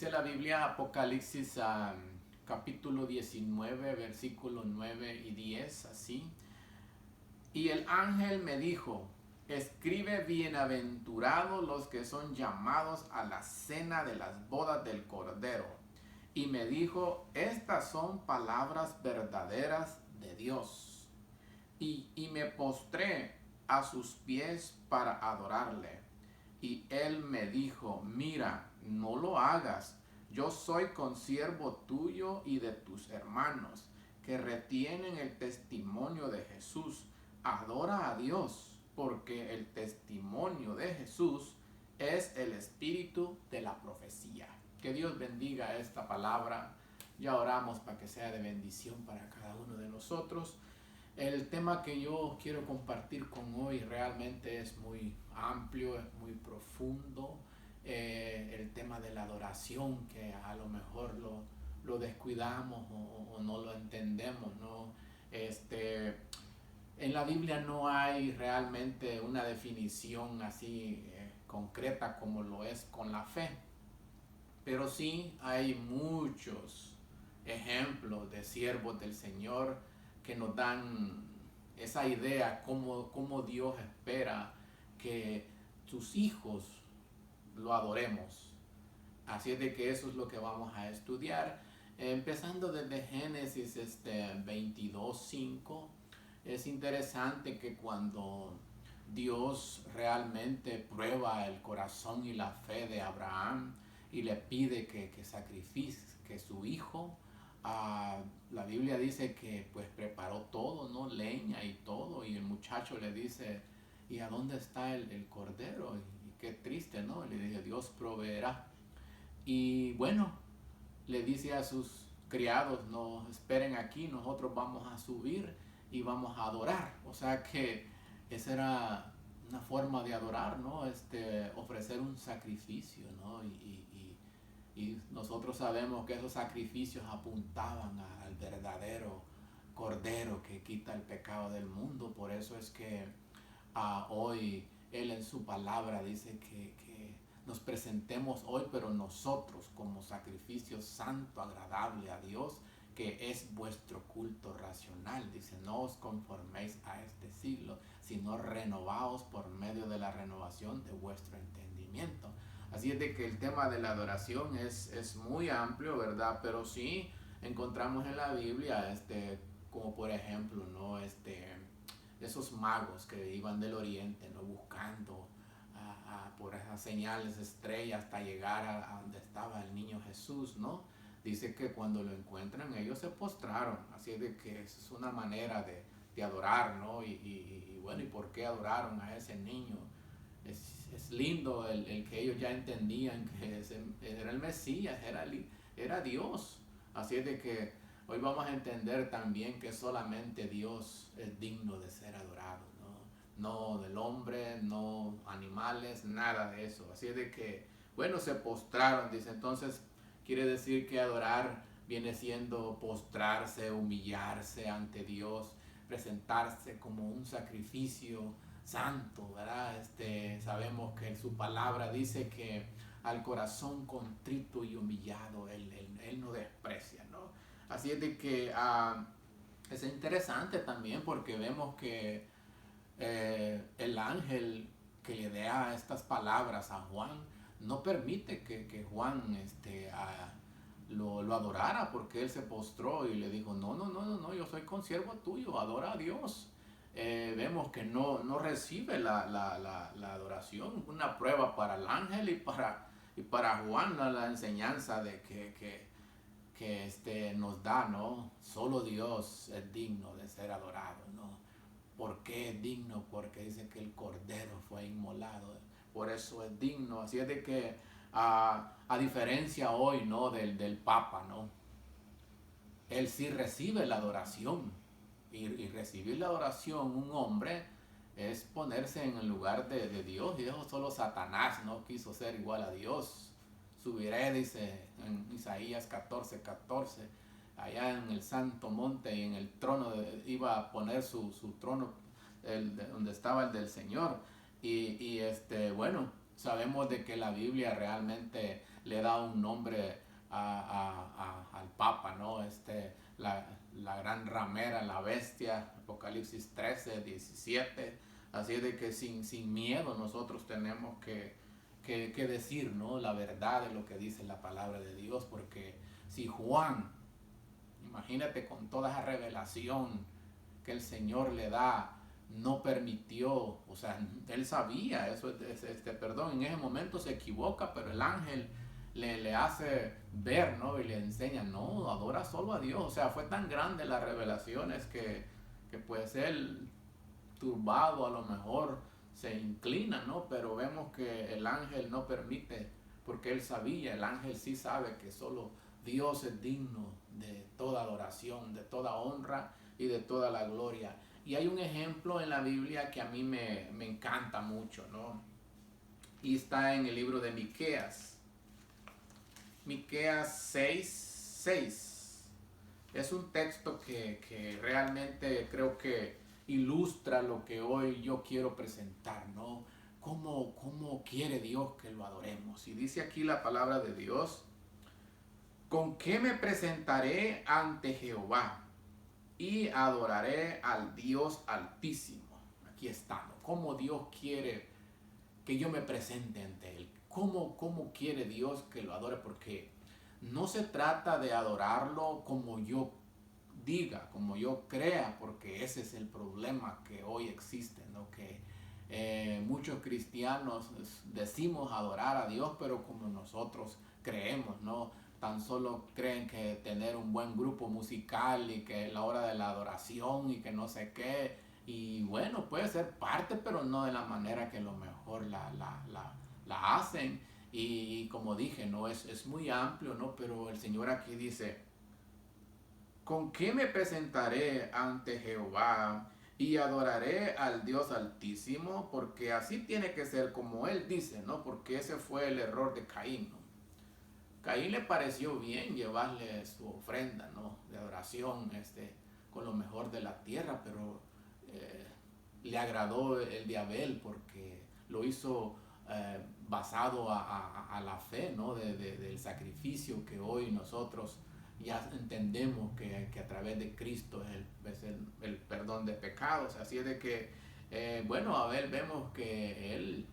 Dice la Biblia, Apocalipsis capítulo 19, versículos 9 y 10, así. Y el ángel me dijo, escribe: bienaventurados los que son llamados a la cena de las bodas del Cordero. Y me dijo, estas son palabras verdaderas de Dios. Y me postré a sus pies para adorarle. Y él me dijo, mira, no lo hagas. Yo soy consiervo tuyo y de tus hermanos, que retienen el testimonio de Jesús. Adora a Dios, porque el testimonio de Jesús es el espíritu de la profecía. Que Dios bendiga esta palabra. Ya oramos para que sea de bendición para cada uno de nosotros. El tema que yo quiero compartir con hoy realmente es muy amplio, es muy profundo. El tema de la adoración, que a lo mejor lo descuidamos o no lo entendemos, ¿no? En la Biblia no hay realmente una definición así concreta como lo es con la fe, pero sí hay muchos ejemplos de siervos del Señor que nos dan esa idea cómo Dios espera que sus hijos lo adoremos. Así es de que eso es lo que vamos a estudiar. Empezando desde Génesis 22:5, es interesante que cuando Dios realmente prueba el corazón y la fe de Abraham y le pide que sacrifique que su hijo, la Biblia dice que pues preparó todo, ¿no? Leña y todo, y el muchacho le dice, ¿y a dónde está el cordero? Y qué triste, ¿no? Y le dice, Dios proveerá. Y bueno, le dice a sus criados, no esperen aquí, nosotros vamos a subir y vamos a adorar. O sea que esa era una forma de adorar, ¿no? Ofrecer un sacrificio, ¿no? Y nosotros sabemos que esos sacrificios apuntaban al verdadero Cordero que quita el pecado del mundo. Por eso es que hoy Él en su palabra dice que nos presentemos hoy, pero nosotros como sacrificio santo, agradable a Dios, que es vuestro culto racional. Dice, no os conforméis a este siglo, sino renovaos por medio de la renovación de vuestro entendimiento. Así es de que el tema de la adoración es muy amplio, ¿verdad? Pero sí encontramos en la Biblia, como por ejemplo, ¿no? Esos magos que iban del oriente, ¿no? Buscando por esas señales, estrellas, hasta llegar a donde estaba el niño Jesús, ¿no? Dice que cuando lo encuentran ellos se postraron. Así es de que es una manera de adorar, ¿no? Bueno, ¿y por qué adoraron a ese niño? Es lindo el que ellos ya entendían que ese era el Mesías, era Dios. Así es de que hoy vamos a entender también que solamente Dios es digno de ser adorado, ¿no? No del hombre, no animales, nada de eso. Así es de que, bueno, se postraron, dice. Entonces quiere decir que adorar viene siendo postrarse, humillarse ante Dios, presentarse como un sacrificio santo, ¿verdad? Sabemos que su palabra dice que al corazón contrito y humillado él no desprecia, ¿no? Así es de que es interesante también porque vemos que el ángel que le da estas palabras a Juan no permite que Juan lo adorara, porque él se postró y le dijo, no, yo soy consiervo tuyo, adora a Dios. Vemos que no recibe la adoración, una prueba para el ángel y para Juan, la enseñanza de que nos da, ¿no? Solo Dios es digno de ser adorado, ¿no? ¿Por qué es digno? Porque dice que el Cordero fue inmolado, por eso es digno. Así es de que a diferencia hoy, ¿no? Del Papa, ¿no? Él sí recibe la adoración. Y recibir la adoración, un hombre, es ponerse en el lugar de Dios. Y eso solo Satanás no quiso ser igual a Dios. Subiré, dice en Isaías 14:14, allá en el santo monte y en el trono, iba a poner su trono donde estaba el del Señor. Bueno, sabemos de que la Biblia realmente le da un nombre al Papa, ¿no? La gran ramera, la bestia, Apocalipsis 13, 17. Así de que sin miedo nosotros tenemos que decir, ¿no? La verdad de lo que dice la palabra de Dios, porque si Juan, imagínate con toda esa revelación que el Señor le da, no permitió, o sea, él sabía, perdón, en ese momento se equivoca, pero el ángel le hace ver, ¿no? Y le enseña, no, adora solo a Dios. O sea, fue tan grande las revelaciones que pues él, turbado a lo mejor, se inclina, ¿no? Pero vemos que el ángel no permite, porque él sabía, el ángel sí sabe que solo Dios es digno de toda adoración, de toda honra y de toda la gloria. Y hay un ejemplo en la Biblia que a mí me encanta mucho, ¿no? Y está en el libro de Miqueas. Miqueas 6:6. Es un texto que realmente creo que ilustra lo que hoy yo quiero presentar, ¿no? ¿Cómo quiere Dios que lo adoremos? Y dice aquí la palabra de Dios: ¿con qué me presentaré ante Jehová y adoraré al Dios Altísimo? Aquí está, ¿no? ¿Cómo Dios quiere que yo me presente ante Él? ¿Cómo quiere Dios que lo adore? Porque no se trata de adorarlo como yo diga, como yo crea, porque ese es el problema que hoy existe, ¿no? Que muchos cristianos decimos adorar a Dios, pero como nosotros creemos, ¿no? Tan solo creen que tener un buen grupo musical y que es la hora de la adoración y que no sé qué. Y bueno, puede ser parte, pero no de la manera que lo mejor la hacen. Y como dije, ¿no? Es muy amplio, ¿no? Pero el Señor aquí dice: ¿con qué me presentaré ante Jehová y adoraré al Dios Altísimo? Porque así tiene que ser como Él dice, ¿no? Porque ese fue el error de Caín, ¿no? Caín le pareció bien llevarle su ofrenda, ¿no? De adoración, con lo mejor de la tierra, pero le agradó el de Abel porque lo hizo basado a la fe, ¿no? Del sacrificio que hoy nosotros ya entendemos que a través de Cristo es el perdón de pecados. Así es de que, bueno, Abel vemos que él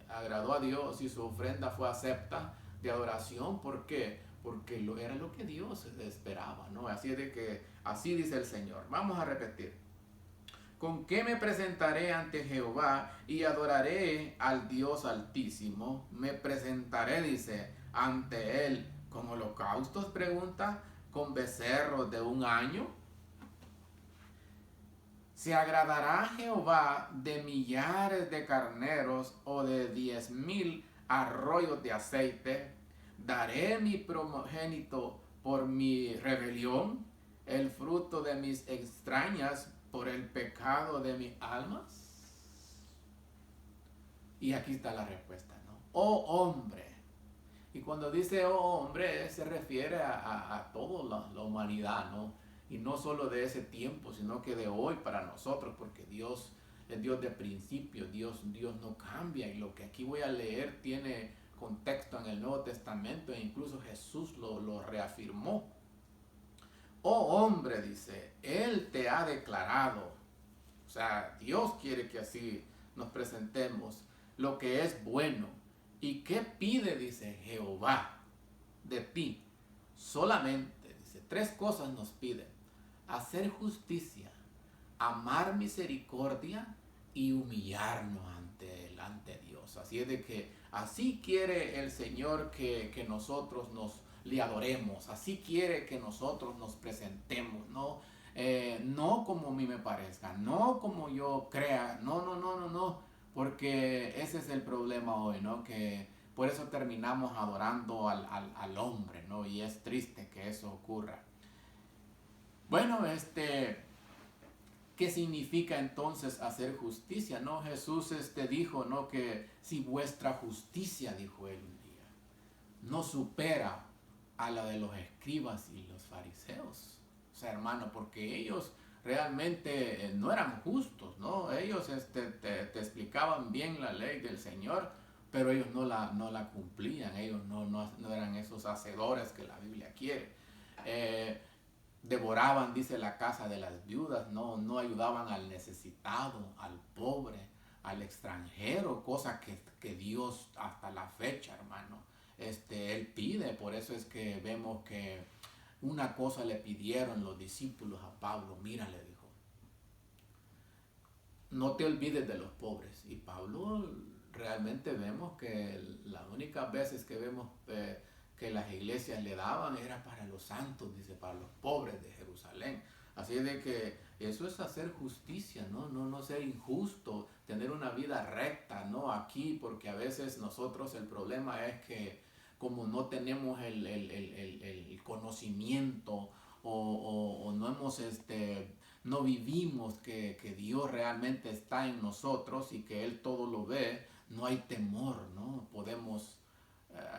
agradó a Dios y su ofrenda fue acepta de adoración. ¿Por qué? Porque era lo que Dios esperaba, ¿no? Así es de que, así dice el Señor. Vamos a repetir: ¿con qué me presentaré ante Jehová y adoraré al Dios Altísimo? Me presentaré, dice, ante Él con holocaustos, pregunta, con becerros de un año. ¿Se agradará Jehová de millares de carneros o de 10,000 arroyos de aceite? ¿Daré mi primogénito por mi rebelión, el fruto de mis extrañas por el pecado de mis almas? Y aquí está la respuesta, ¿no? Oh hombre. Y cuando dice oh hombre, se refiere a toda la humanidad, ¿no? Y no solo de ese tiempo, sino que de hoy para nosotros, porque Dios es Dios de principio, Dios no cambia. Y lo que aquí voy a leer tiene contexto en el Nuevo Testamento e incluso Jesús lo reafirmó. Oh hombre, dice, Él te ha declarado, o sea, Dios quiere que así nos presentemos, lo que es bueno. ¿Y qué pide, dice Jehová, de ti? Solamente, dice, 3 cosas nos pide: hacer justicia, amar misericordia y humillarnos ante Dios. Así es de que así quiere el Señor que nosotros le adoremos, así quiere que nosotros nos presentemos, ¿no? No como a mí me parezca, no como yo crea, no, porque ese es el problema hoy, ¿no? Que por eso terminamos adorando al hombre, ¿no? Y es triste que eso ocurra. Bueno, ¿qué significa entonces hacer justicia? ¿No? Jesús dijo, ¿no? Que si vuestra justicia, dijo él un día, no supera a la de los escribas y los fariseos. O sea, hermano, porque ellos realmente no eran justos, ¿no? Ellos te explicaban bien la ley del Señor, pero ellos no la cumplían, ellos no eran esos hacedores que la Biblia quiere. Devoraban, dice, la casa de las viudas, no ayudaban al necesitado, al pobre, al extranjero, cosa que Dios hasta la fecha, hermano, Él pide. Por eso es que vemos que una cosa le pidieron los discípulos a Pablo. Mira, le dijo, no te olvides de los pobres. Y Pablo, realmente vemos que las únicas veces que vemos que las iglesias le daban era para los santos, dice, para los pobres de Jerusalén. Así de que eso es hacer justicia, no ser injusto, tener una vida recta, ¿no? Aquí, porque a veces nosotros el problema es que como no tenemos el conocimiento o no hemos no vivimos que Dios realmente está en nosotros y que Él todo lo ve, no hay temor, ¿no? Podemos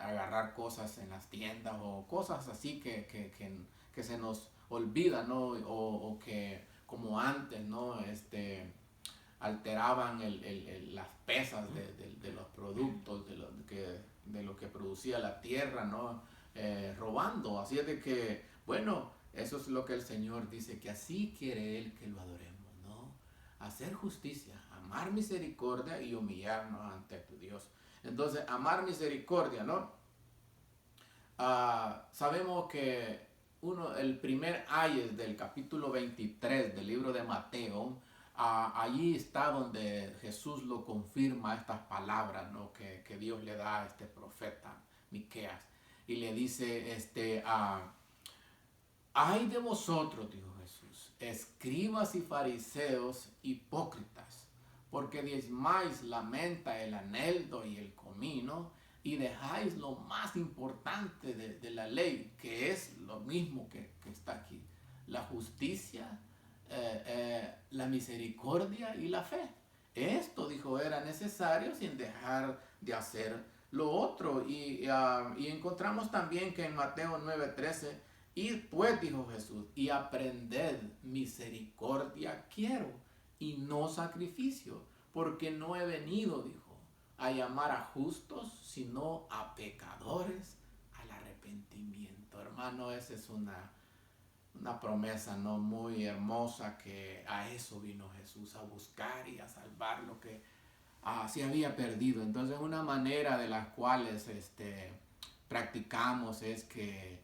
agarrar cosas en las tiendas o cosas así que se nos olvida, ¿no? O que como antes, ¿no? Alteraban las pesas de los productos, de lo que producía la tierra, ¿no? Robando. Así es de que, bueno, eso es lo que el Señor dice, que así quiere Él que lo adoremos, ¿no? Hacer justicia, amar misericordia y humillarnos ante tu Dios. Entonces, amar misericordia, ¿no? Sabemos que el primer ayes del capítulo 23 del libro de Mateo, allí está donde Jesús lo confirma estas palabras, ¿no? que Dios le da a este profeta Miqueas, y le dice, ay de vosotros, dijo Jesús, escribas y fariseos hipócritas, porque diezmáis la menta, el eneldo y el comino, y dejáis lo más importante de la ley, que es lo mismo que está aquí, la justicia, la misericordia y la fe. Esto, dijo, era necesario sin dejar de hacer lo otro. Y encontramos también que en Mateo 9:13, id pues, dijo Jesús, y aprended misericordia quiero, y no sacrificio, porque no he venido, dijo, a llamar a justos, sino a pecadores al arrepentimiento. Hermano, esa es una promesa, ¿no? Muy hermosa, que a eso vino Jesús, a buscar y a salvar lo que se había perdido. Entonces, una manera de las cuales practicamos es que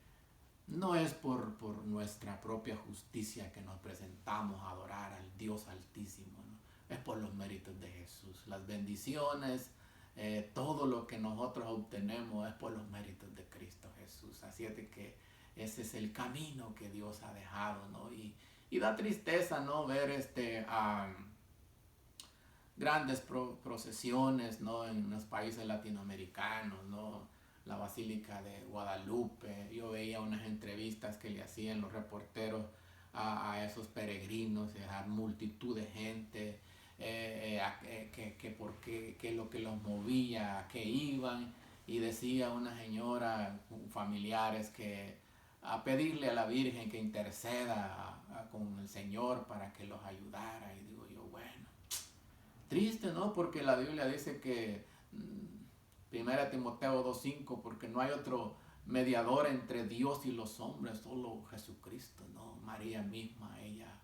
no es por nuestra propia justicia que nos presentamos a adorar al Dios Altísimo, ¿no? Es por los méritos de Jesús. Las bendiciones, todo lo que nosotros obtenemos es por los méritos de Cristo Jesús. Así es de que ese es el camino que Dios ha dejado, ¿no? Y da tristeza, ¿no? Ver grandes procesiones, ¿no? En los países latinoamericanos, ¿no? La Basílica de Guadalupe. Yo veía unas entrevistas que le hacían los reporteros a esos peregrinos, a multitud de gente, que lo que los movía, a qué iban, y decía una señora, familiares, que a pedirle a la Virgen que interceda con el Señor para que los ayudara. Y digo yo, bueno, triste, ¿no? Porque la Biblia dice que 1 Timoteo 2:5, porque no hay otro mediador entre Dios y los hombres, solo Jesucristo, ¿no? María misma, ella,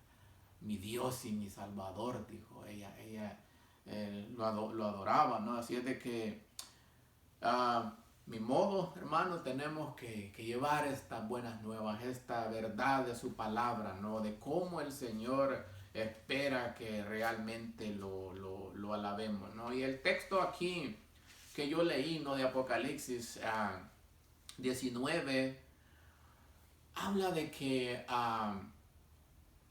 mi Dios y mi Salvador, dijo ella, lo adoraba, ¿no? Así es de que, mi modo, hermano, tenemos que llevar estas buenas nuevas, esta verdad de su palabra, ¿no? De cómo el Señor espera que realmente lo alabemos, ¿no? Y el texto aquí que yo leí, ¿no? De Apocalipsis 19, habla de que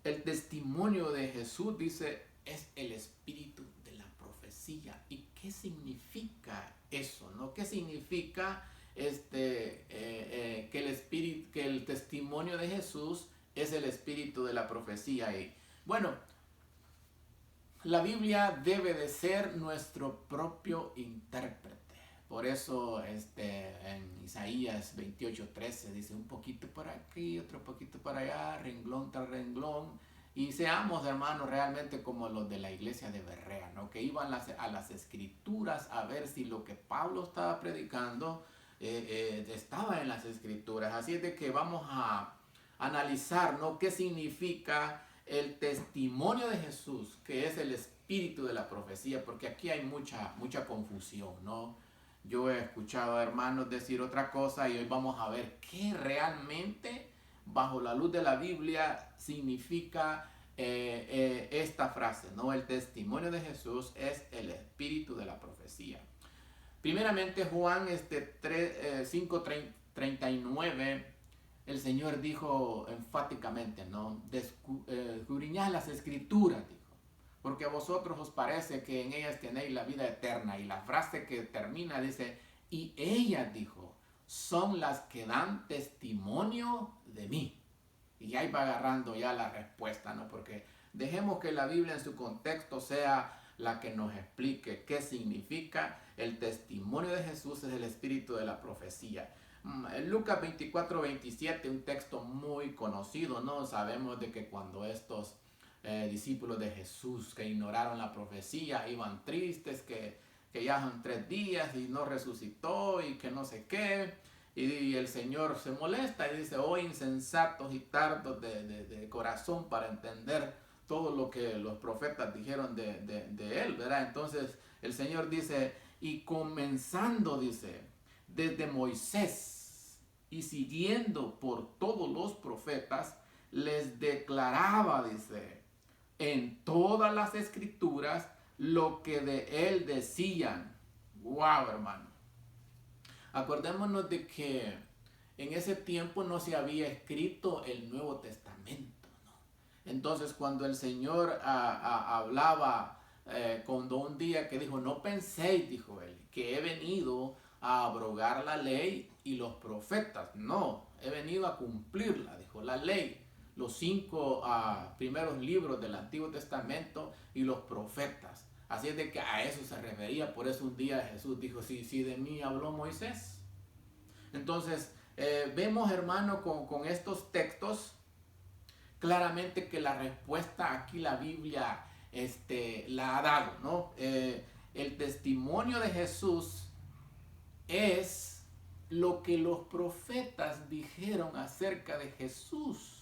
el testimonio de Jesús, dice, es el espíritu de la profecía. ¿Y qué significa eso, no? ¿Qué significa que el testimonio de Jesús es el espíritu de la profecía? Y bueno, la Biblia debe de ser nuestro propio intérprete. Por eso en Isaías 28:13 dice, un poquito por aquí, otro poquito por allá, renglón tras renglón, Y seamos, hermanos, realmente como los de la iglesia de Berea, ¿no? Que iban a las escrituras a ver si lo que Pablo estaba predicando estaba en las escrituras. Así es de que vamos a analizar, ¿no? ¿Qué significa el testimonio de Jesús, que es el espíritu de la profecía? Porque aquí hay mucha confusión, ¿no? Yo he escuchado a hermanos decir otra cosa y hoy vamos a ver qué realmente, bajo la luz de la Biblia, significa esta frase, ¿no? El testimonio de Jesús es el espíritu de la profecía. Primeramente, Juan 5:39, el Señor dijo enfáticamente, ¿no? Escudriñad las escrituras, dijo, porque a vosotros os parece que en ellas tenéis la vida eterna. Y la frase que termina dice, y ellas, dijo, son las que dan testimonio de mí. Y ahí va agarrando ya la respuesta, ¿no? Porque dejemos que la Biblia en su contexto sea la que nos explique qué significa el testimonio de Jesús, es el espíritu de la profecía. Lucas 24:27, un texto muy conocido, ¿no? Sabemos de que cuando estos discípulos de Jesús que ignoraron la profecía iban tristes, que ya son 3 días y no resucitó y que no sé qué. Y el Señor se molesta y dice, oh insensatos y tardos de corazón para entender todo lo que los profetas dijeron de él, ¿verdad? Entonces el Señor dice, y comenzando, dice, desde Moisés y siguiendo por todos los profetas, les declaraba, dice, en todas las escrituras lo que de él decían. ¡Wow, hermano! Acordémonos de que en ese tiempo no se había escrito el Nuevo Testamento, ¿no? Entonces cuando el Señor hablaba, cuando un día que dijo, no penséis, dijo él, que he venido a abrogar la ley y los profetas. No, he venido a cumplirla, dijo, la ley, los 5 primeros libros del Antiguo Testamento y los profetas. Así es de que a eso se refería. Por eso un día Jesús dijo, si de mí habló Moisés. Entonces, vemos, hermano, con estos textos, claramente que la respuesta aquí la Biblia la ha dado, ¿no? El testimonio de Jesús es lo que los profetas dijeron acerca de Jesús.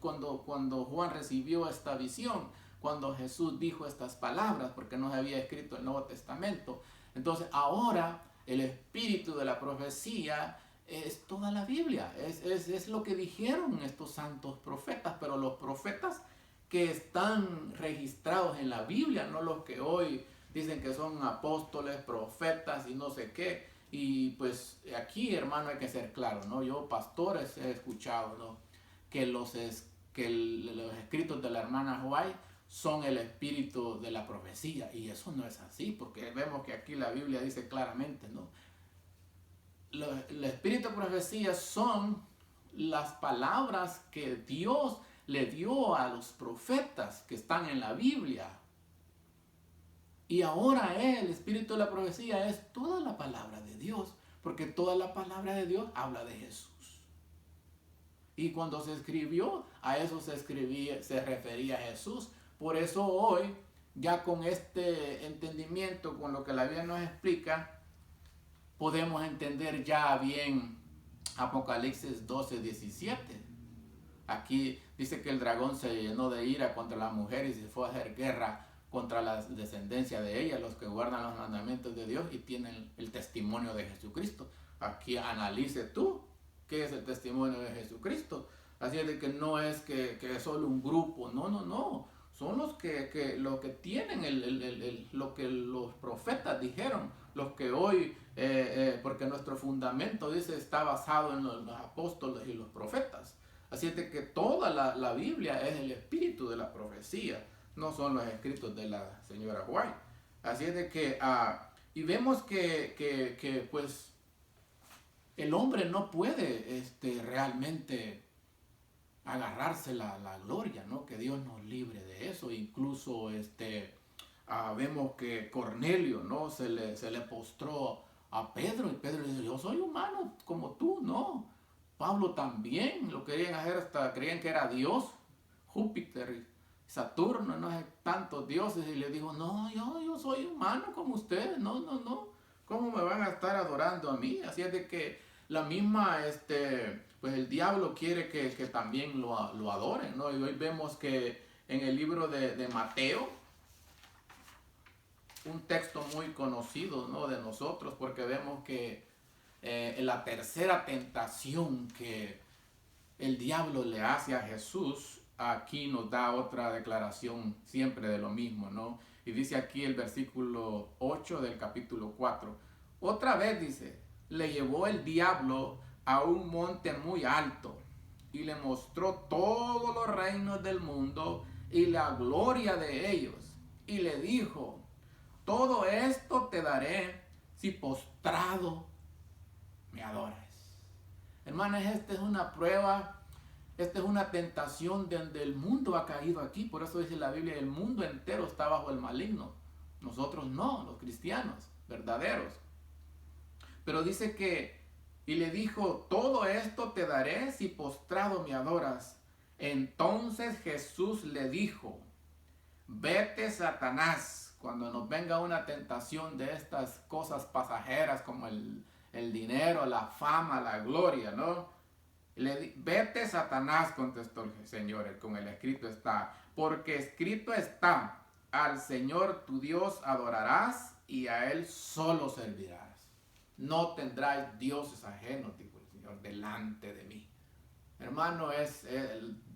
Cuando Juan recibió esta visión, cuando Jesús dijo estas palabras, porque no se había escrito el Nuevo Testamento. Entonces ahora el espíritu de la profecía es toda la Biblia, es lo que dijeron estos santos profetas, pero los profetas que están registrados en la Biblia, no los que hoy dicen que son apóstoles, profetas y no sé qué. Y pues aquí, hermano, hay que ser claro, ¿no? Yo, pastores, he escuchado, ¿no? Que los escritos de la hermana White son el espíritu de la profecía, y eso no es así, porque vemos que aquí la Biblia dice claramente, ¿no? El espíritu de profecía son las palabras que Dios le dio a los profetas que están en la Biblia. Y ahora el espíritu de la profecía es toda la palabra de Dios, porque toda la palabra de Dios habla de Jesús. Y cuando se escribió, a eso se refería a Jesús. Por eso hoy, ya con este entendimiento, con lo que la Biblia nos explica, podemos entender ya bien Apocalipsis 12:17. Aquí dice que el dragón se llenó de ira contra la mujer y se fue a hacer guerra contra la descendencia de ella, los que guardan los mandamientos de Dios y tienen el testimonio de Jesucristo. Aquí analice tú qué es el testimonio de Jesucristo. Así es de que no es que es solo un grupo, no. Son los que tienen lo que los profetas dijeron, los que hoy, porque nuestro fundamento, dice, está basado en los apóstoles y los profetas. Así es de que toda la Biblia es el espíritu de la profecía, no son los escritos de la señora White. Así es de que, y vemos que pues, el hombre no puede realmente agarrarse la gloria, ¿no? Que Dios nos libre de eso. Incluso vemos que Cornelio, ¿no? Se le postró a Pedro, y Pedro dice, yo soy humano como tú, ¿no? Pablo también lo querían hacer, hasta creían que era Dios. Júpiter, Saturno, no sé, tantos dioses, y le dijo, no, yo soy humano como ustedes, no, ¿cómo me van a estar adorando a mí? Así es de que la misma, pues el diablo quiere que también lo adoren, ¿no? Y hoy vemos que en el libro de Mateo, un texto muy conocido, ¿no?, de nosotros, porque vemos que en la tercera tentación que el diablo le hace a Jesús, aquí nos da otra declaración siempre de lo mismo, ¿no? Y dice aquí el versículo 8 del capítulo 4. Otra vez dice, le llevó el diablo a un monte muy alto y le mostró todos los reinos del mundo y la gloria de ellos. Y le dijo, todo esto te daré si postrado me adoras. Hermanos, esta es una prueba, esta es una tentación donde el mundo ha caído aquí. Por eso dice la Biblia, el mundo entero está bajo el maligno. Nosotros no, los cristianos verdaderos. Pero dice que, y le dijo, todo esto te daré si postrado me adoras. Entonces Jesús le dijo, vete, Satanás. Cuando nos venga una tentación de estas cosas pasajeras como el dinero, la fama, la gloria, ¿no? Vete, Satanás, contestó el Señor, con el escrito está, porque escrito está, al Señor tu Dios adorarás y a Él solo servirás. No tendrás dioses ajenos, dijo el Señor, delante de mí. Hermano,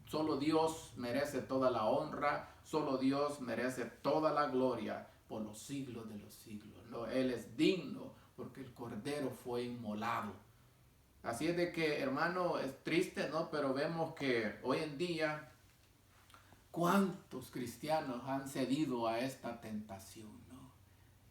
solo Dios merece toda la honra, solo Dios merece toda la gloria por los siglos de los siglos, ¿no? Él es digno porque el Cordero fue inmolado. Así es de que, hermano, es triste, ¿no? Pero vemos que hoy en día, ¿cuántos cristianos han cedido a esta tentación, ¿no?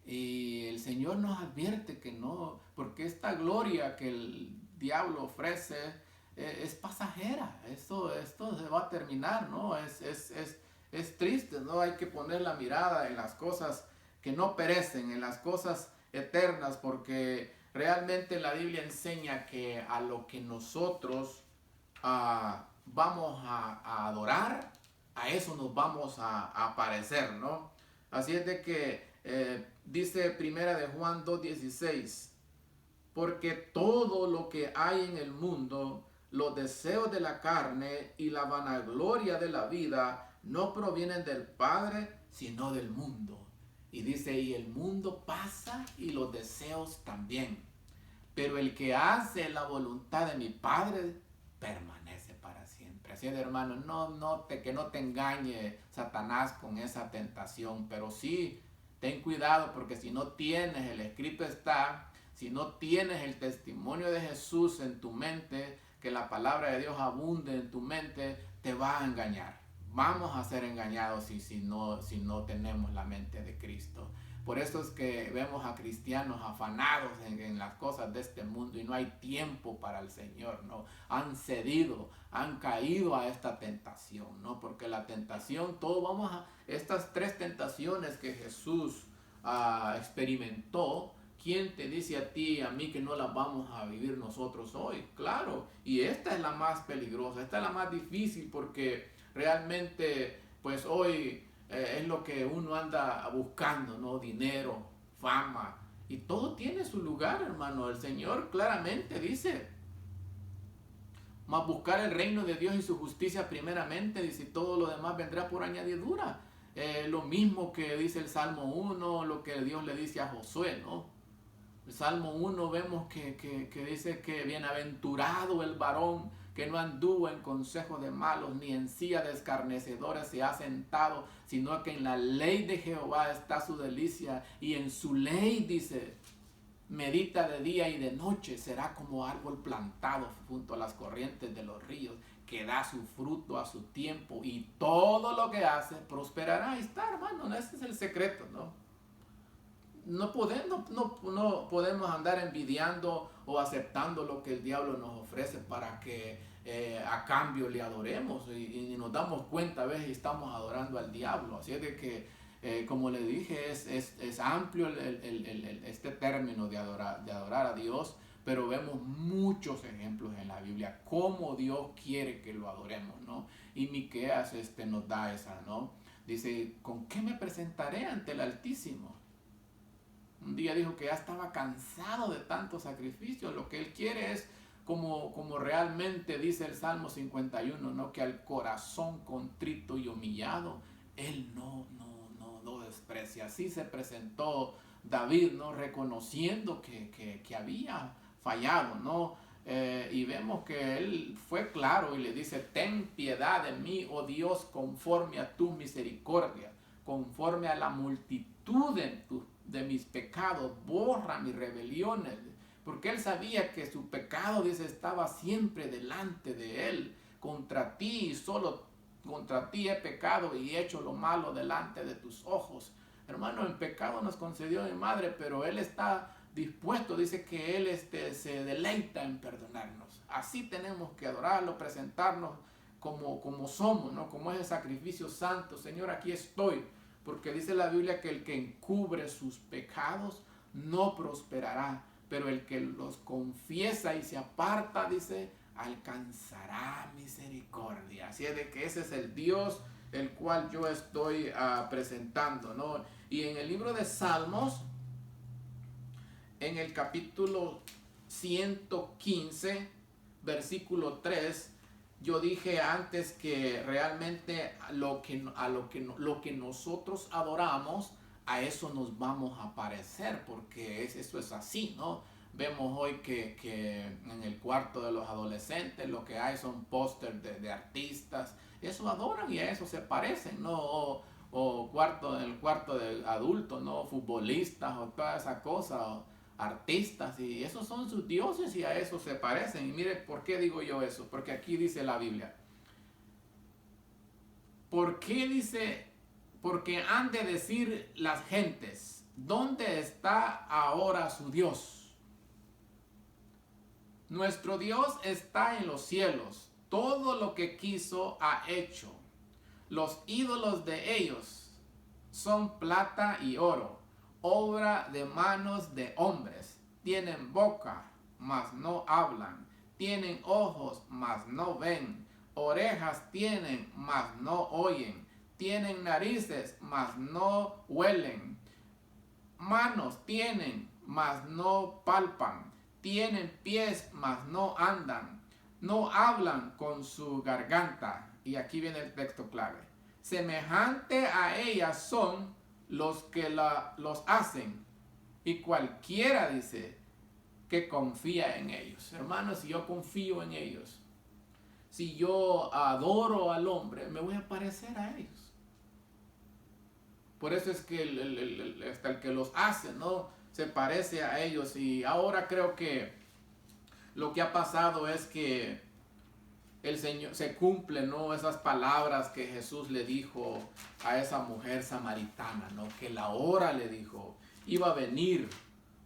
Y el Señor nos advierte que no, porque esta gloria que el diablo ofrece es pasajera. Esto se va a terminar, ¿no? Es triste, ¿no? Hay que poner la mirada en las cosas que no perecen, en las cosas eternas, porque realmente la Biblia enseña que a lo que nosotros vamos a adorar, a eso nos vamos a parecer, ¿no? Así es de que dice primera de Juan 2:16, porque todo lo que hay en el mundo, los deseos de la carne y la vanagloria de la vida, no provienen del Padre, sino del mundo. Y dice, y el mundo pasa y los deseos también. Pero el que hace la voluntad de mi Padre permanece para siempre. Así es, hermano, que no te engañe Satanás con esa tentación. Pero sí, ten cuidado, porque si no tienes, el escrito está, si no tienes el testimonio de Jesús en tu mente, que la palabra de Dios abunde en tu mente, te va a engañar. Vamos a ser engañados si no tenemos la mente de Cristo. Por eso es que vemos a cristianos afanados en las cosas de este mundo y no hay tiempo para el Señor, ¿no? Han cedido, han caído a esta tentación, ¿no? Porque la tentación, estas tres tentaciones que Jesús experimentó, ¿quién te dice a ti y a mí que no las vamos a vivir nosotros hoy? Claro, y esta es la más peligrosa, esta es la más difícil, porque realmente, pues hoy es lo que uno anda buscando, ¿no? Dinero, fama, y todo tiene su lugar, hermano. El Señor claramente dice, mas buscar el reino de Dios y su justicia primeramente, dice, todo lo demás vendrá por añadidura. Lo mismo que dice el Salmo 1, lo que Dios le dice a Josué, ¿no? El Salmo 1 vemos que dice que bienaventurado el varón que no anduvo en consejo de malos, ni en silla de escarnecedores se ha sentado, sino que en la ley de Jehová está su delicia, y en su ley, dice, medita de día y de noche. Será como árbol plantado junto a las corrientes de los ríos, que da su fruto a su tiempo, y todo lo que hace prosperará. Ahí está, hermano, ese es el secreto, ¿no? No podemos andar envidiando o aceptando lo que el diablo nos ofrece para que a cambio le adoremos, y nos damos cuenta a veces estamos adorando al diablo. Así es de que, como le dije, es amplio este término de adorar a Dios, pero vemos muchos ejemplos en la Biblia, cómo Dios quiere que lo adoremos, ¿no? Y Miqueas nos da esa, ¿no? Dice, ¿con qué me presentaré ante el Altísimo? Un día dijo que ya estaba cansado de tantos sacrificios, lo que él quiere es como realmente dice el Salmo 51, ¿no? Que al corazón contrito y humillado, él no lo desprecia. Así se presentó David, ¿no? Reconociendo que había fallado, ¿no? Y vemos que él fue claro y le dice, ten piedad de mí, oh Dios, conforme a tu misericordia, conforme a la multitud de mis pecados, borra mis rebeliones. Porque él sabía que su pecado, dice, estaba siempre delante de él. Contra ti, solo contra ti he pecado y he hecho lo malo delante de tus ojos. Hermano, en pecado nos concedió mi madre, pero él está dispuesto, dice que él se deleita en perdonarnos. Así tenemos que adorarlo, presentarnos como somos, ¿no? Como ese sacrificio santo. Señor, aquí estoy. Porque dice la Biblia que el que encubre sus pecados no prosperará, pero el que los confiesa y se aparta, dice, alcanzará misericordia. Así es de que ese es el Dios el cual yo estoy presentando, ¿no? Y en el libro de Salmos, en el capítulo 115, versículo 3, yo dije antes que realmente lo que nosotros adoramos, a eso nos vamos a parecer, porque eso es así, ¿no? Vemos hoy que en el cuarto de los adolescentes lo que hay son pósters de artistas, eso adoran y a eso se parecen, ¿no? En el cuarto de adultos, ¿no? Futbolistas o toda esa cosa, artistas, y esos son sus dioses y a eso se parecen. Y mire, ¿por qué digo yo eso? Porque aquí dice la Biblia. ¿Por qué dice? Porque han de decir las gentes, ¿dónde está ahora su Dios? Nuestro Dios está en los cielos, todo lo que quiso ha hecho. Los ídolos de ellos son plata y oro, obra de manos de hombres. Tienen boca, mas no hablan. Tienen ojos, mas no ven. Orejas tienen, mas no oyen. Tienen narices, mas no huelen. Manos tienen, mas no palpan. Tienen pies, mas no andan. No hablan con su garganta. Y aquí viene el texto clave. Semejante a ellas son los que los hacen. Y cualquiera, dice, que confía en ellos. Hermanos, si yo confío en ellos, si yo adoro al hombre, me voy a parecer a ellos. Por eso es que el que los hace, ¿no? Se parece a ellos. Y ahora creo que lo que ha pasado es que el Señor se cumple, ¿no? Esas palabras que Jesús le dijo a esa mujer samaritana, ¿no? Que la hora, le dijo, iba a venir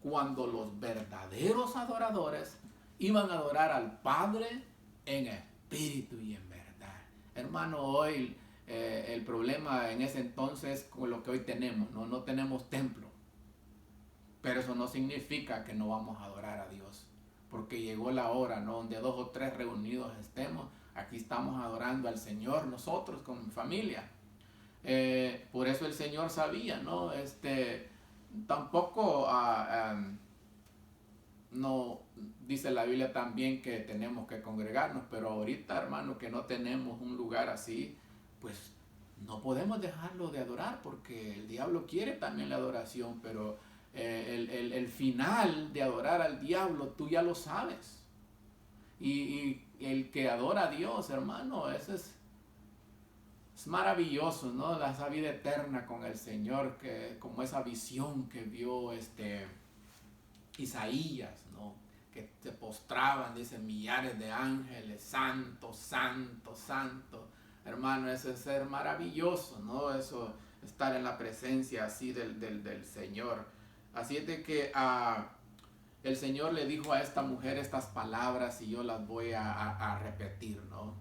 cuando los verdaderos adoradores iban a adorar al Padre en espíritu y en verdad. Hermano, hoy el problema en ese entonces con lo que hoy tenemos, no tenemos templo, pero eso no significa que no vamos a adorar a Dios, porque llegó la hora, ¿no? Donde 2 o 3 reunidos estemos, aquí estamos adorando al Señor, nosotros con mi familia. Por eso el Señor sabía, ¿no? Tampoco no dice la Biblia también que tenemos que congregarnos, pero ahorita, hermano, que no tenemos un lugar así, pues no podemos dejarlo de adorar, porque el diablo quiere también la adoración, pero el final de adorar al diablo tú ya lo sabes. Y el que adora a Dios, hermano, eso es maravilloso, ¿no? Esa vida eterna con el Señor, que como esa visión que vio Isaías, ¿no? Que se postraban, dicen, millares de ángeles, santo, santo, santo. Hermano, eso es ser maravilloso, ¿no? Eso, estar en la presencia así del Señor. Así es de que el Señor le dijo a esta mujer estas palabras y yo las voy a repetir, ¿no?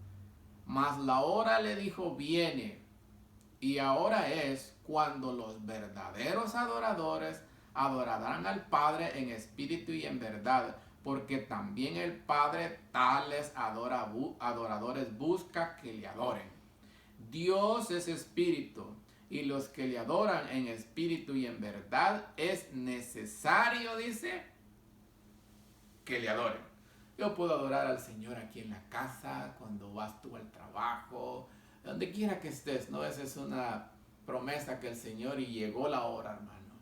Mas la hora, le dijo, viene, y ahora es cuando los verdaderos adoradores adorarán al Padre en espíritu y en verdad, porque también el Padre tales adoradores busca que le adoren. Dios es espíritu, y los que le adoran en espíritu y en verdad es necesario, dice, que le adoren. Yo puedo adorar al Señor aquí en la casa, cuando vas tú al trabajo, donde quiera que estés, ¿no? Esa es una promesa que el Señor, y llegó la hora, hermano.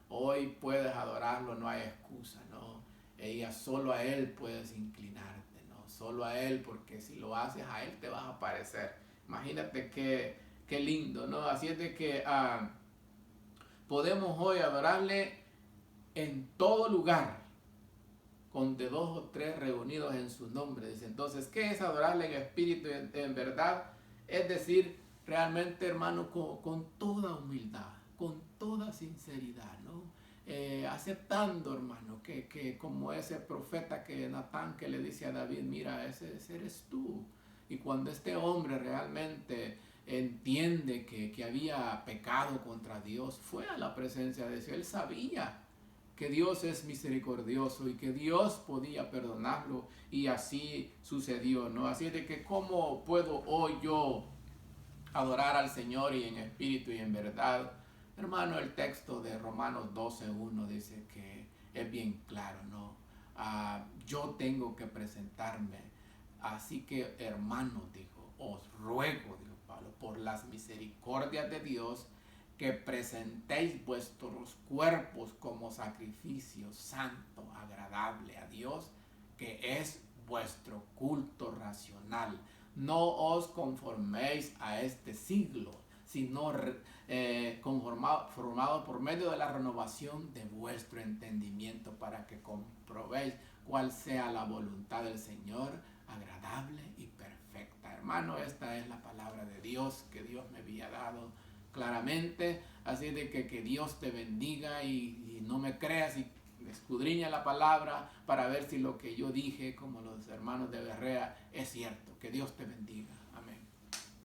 Hoy puedes adorarlo, no hay excusa, ¿no? Solo a Él puedes inclinarte, ¿no? Solo a Él, porque si lo haces a Él te vas a parecer. Imagínate qué lindo, ¿no? Así es de que podemos hoy adorarle en todo lugar, con de 2 o 3 reunidos en su nombre. Dice, entonces, ¿qué es adorarle en espíritu y en verdad? Es decir, realmente, hermano, con toda humildad, con toda sinceridad, ¿no? Aceptando, hermano, que como ese profeta que Natán, que le dice a David, mira, ese eres tú. Y cuando este hombre realmente entiende que había pecado contra Dios, fue a la presencia de Dios. Él sabía que Dios es misericordioso y que Dios podía perdonarlo, y así sucedió, ¿no? Así es de que, ¿cómo puedo hoy yo adorar al Señor y en espíritu y en verdad? Hermano, el texto de Romanos 12:1 dice que es bien claro, ¿no? Yo tengo que presentarme. Así que, hermanos, dijo, os ruego, dijo Pablo, por las misericordias de Dios, que presentéis vuestros cuerpos como sacrificio santo, agradable a Dios, que es vuestro culto racional. No os conforméis a este siglo, sino formado por medio de la renovación de vuestro entendimiento, para que comprobéis cuál sea la voluntad del Señor, agradable y perfecta. Hermano, esta es la palabra de Dios que Dios me había dado claramente. Así de que Dios te bendiga, y no me creas, y escudriña la palabra para ver si lo que yo dije, como los hermanos de Berrea, es cierto. Que Dios te bendiga.